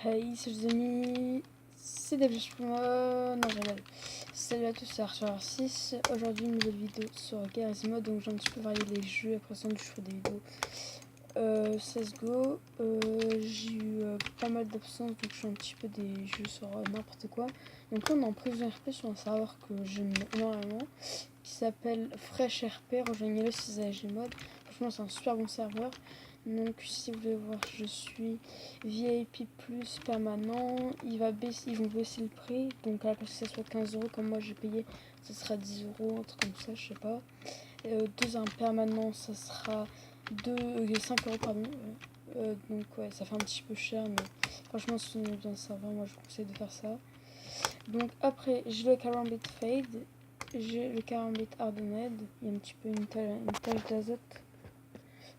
Hey, salut les amis, c'est Devjashpuma, non j'arrête. Salut à tous, c'est Archer 6. Aujourd'hui, une nouvelle vidéo sur Garry's Mod. Donc j'ai un petit peu varié les jeux, après ça, je ferai des vidéos CSGO. J'ai eu pas mal d'absences, donc je fais un petit peu des jeux sur n'importe quoi. Donc là, on est en prison RP sur un serveur que j'aime énormément, qui s'appelle Fresh RP. Rejoignez-le si vous avez Gmod. Franchement, c'est un super bon serveur. Donc si vous voulez voir, je suis VIP plus permanent. Ils vont baisser le prix. Donc à la place que ça soit 15 € comme moi j'ai payé, ça sera 10 €, un truc comme ça, je sais pas. 2 ans permanent, ça sera 5 € pardon. Donc ouais, ça fait un petit peu cher, mais franchement si vous aimez bien le serveur, moi je vous conseille de faire ça. Donc après, j'ai le Karambit Fade, j'ai le Karambit Hardened, il y a un petit peu une tache d'azote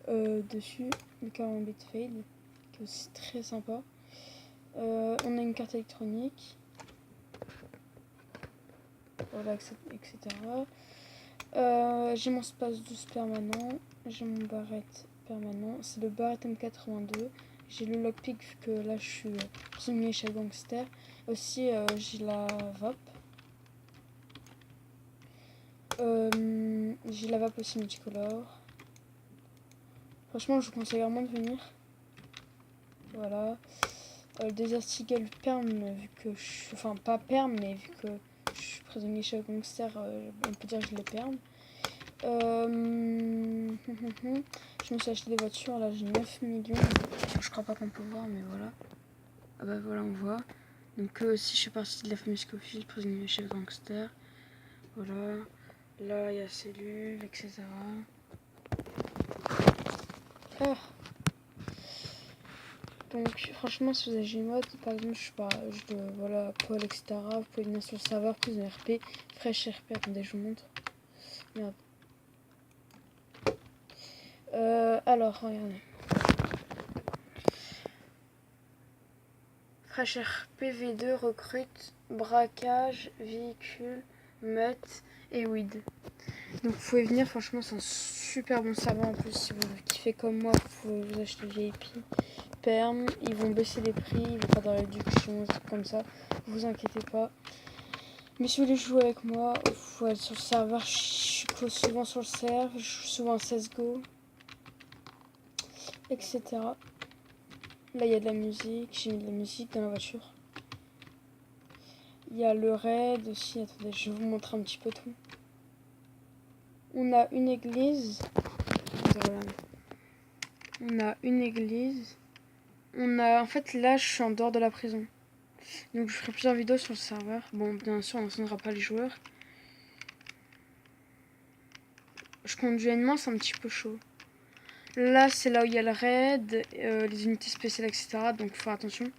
dessus, le Karambit Fade, qui est aussi très sympa. On a une carte électronique, voilà, etc. J'ai mon space 12 permanent, j'ai mon barrette permanent, c'est le barrette M82. J'ai le lockpick vu que là je suis prisonnier chez Gangster. Aussi j'ai la vape. J'ai la vape aussi multicolore. Franchement je vous conseille vraiment de venir. Voilà. Le Desert Eagle perm vu que je suis... Enfin pas perm mais vu que je suis prisonnier chez Gangster, on peut dire que je les perm. Je me suis acheté des voitures, là j'ai 9 millions. Je crois pas qu'on peut voir, mais voilà. Ah bah voilà, on voit. Donc aussi je suis partie de la famille Scofield, prisonnier chez Gangster. Voilà. Là il y a cellule, etc. Ah. Donc franchement si vous avez Gmod, par exemple voilà, Paul, etc. Vous pouvez venir sur le serveur, prison RP, Fresh RP, attendez je vous montre. Merde. Alors, regardez. Fresh RP V2 recrute braquage, véhicule, meute et weed. Donc vous pouvez venir, franchement c'est un super bon serveur en plus. Si vous kiffez comme moi, vous pouvez vous acheter VIP, perm, ils vont baisser les prix, ils vont faire de la réduction, des trucs comme ça, vous inquiétez pas. Mais si vous voulez jouer avec moi, il faut être sur le serveur, je suis souvent sur le serveur, je joue souvent à CSGO, etc. Là il y a de la musique, j'ai mis de la musique dans la voiture. Il y a le raid aussi, attendez, je vais vous montrer un petit peu tout. On a une église. Voilà. On a une église. On a, en fait, là, je suis en dehors de la prison. Donc, je ferai plusieurs vidéos sur le serveur. Bon, bien sûr, on n'entendra pas les joueurs. Je conduis une c'est un petit peu chaud. Là, c'est là où il y a le raid, les unités spéciales, etc. Donc, faut faire attention.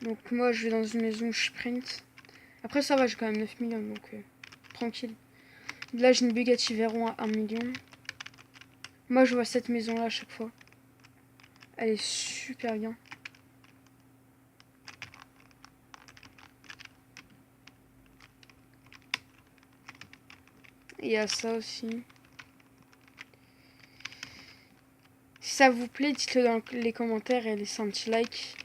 Donc, moi, je vais dans une maison où je sprint. Après, ça va, j'ai quand même 9 millions, donc tranquille. Là, j'ai une Bugatti Veyron à 1 million. Moi, je vois cette maison-là à chaque fois. Elle est super bien. Il y a ça aussi. Si ça vous plaît, dites-le dans les commentaires et laissez un petit like.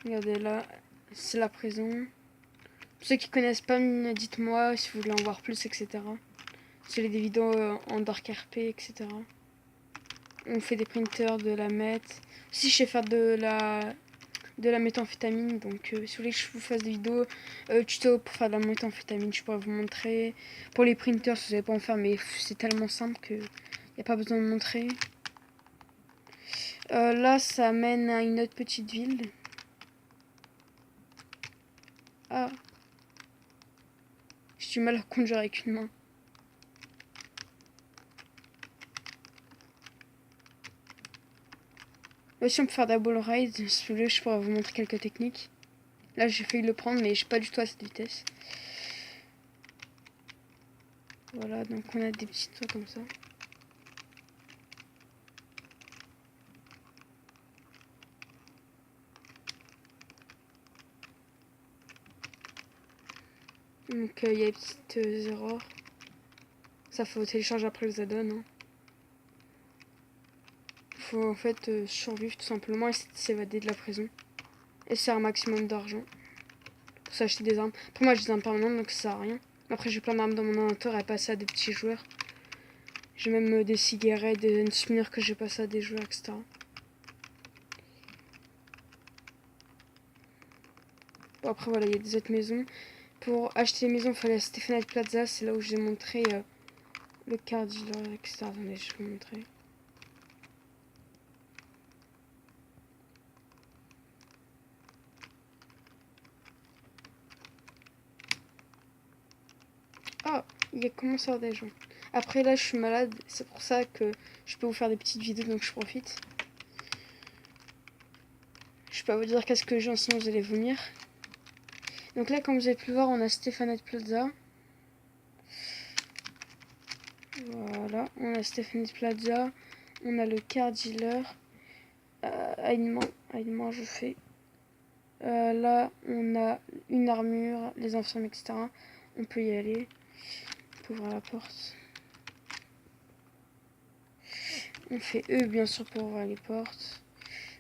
Regardez là, c'est la prison. Pour ceux qui connaissent pas, dites-moi si vous voulez en voir plus, etc. Si vous des vidéos en dark RP, etc. On fait des printers, de la meth. Si je sais faire de la méthamphétamine, donc si vous voulez que je vous fasse des vidéos tuto pour faire de la méthamphétamine, je pourrais vous montrer. Pour les printers, vous savez pas en faire, mais c'est tellement simple que y a pas besoin de montrer. Là, ça mène à une autre petite ville. Ah. J'ai du mal à conduire avec une main. Aussi, on peut faire double ride. Si vous voulez, je pourrais vous montrer quelques techniques. Là, j'ai failli le prendre, mais je suis pas du tout à cette vitesse. Voilà, donc on a des petits toits comme ça. Donc, il y a des petites erreurs. Ça, faut télécharger après les add-ons. Hein. faut en fait survivre tout simplement, essayer de s'évader de la prison. Et c'est un maximum d'argent pour s'acheter des armes. Après moi j'ai des armes permanentes donc ça sert à rien. Après j'ai plein d'armes dans mon inventaire et passer à des petits joueurs. J'ai même des cigarettes, des souvenirs que j'ai passé à des joueurs, etc. Bon, après voilà, il y a des autres maisons. Pour acheter les maisons, il fallait à Stefanite Plaza. C'est là où je vous ai montré le car dealer, etc. Attendez, je vais vous montrer. Ah, il commence à y avoir des gens. Après là, je suis malade. C'est pour ça que je peux vous faire des petites vidéos, donc je profite. Je peux pas vous dire qu'est-ce que j'ai, sinon vous allez vomir. Donc là, comme vous avez pu le voir, on a Stefanite Plaza. Voilà, on a Stefanite Plaza. On a le car dealer. Alignement, je fais. Là, on a une armure, les infirmes, etc. On peut y aller. On peut ouvrir la porte. On fait E, bien sûr, pour ouvrir les portes.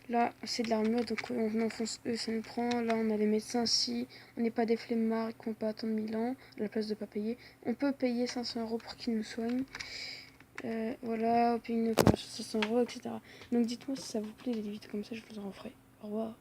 Là, c'est de l'armure, donc on enfonce E, ça nous prend. Là, on a les médecins. Si on n'est pas des flemmards et qu'on peut attendre 1000 ans, à la place de ne pas payer, on peut payer 500 € pour qu'ils nous soignent. Voilà, on paye une opération 500 €, etc. Donc dites-moi si ça vous plaît, les vidéos comme ça, je vous en referai. Au revoir.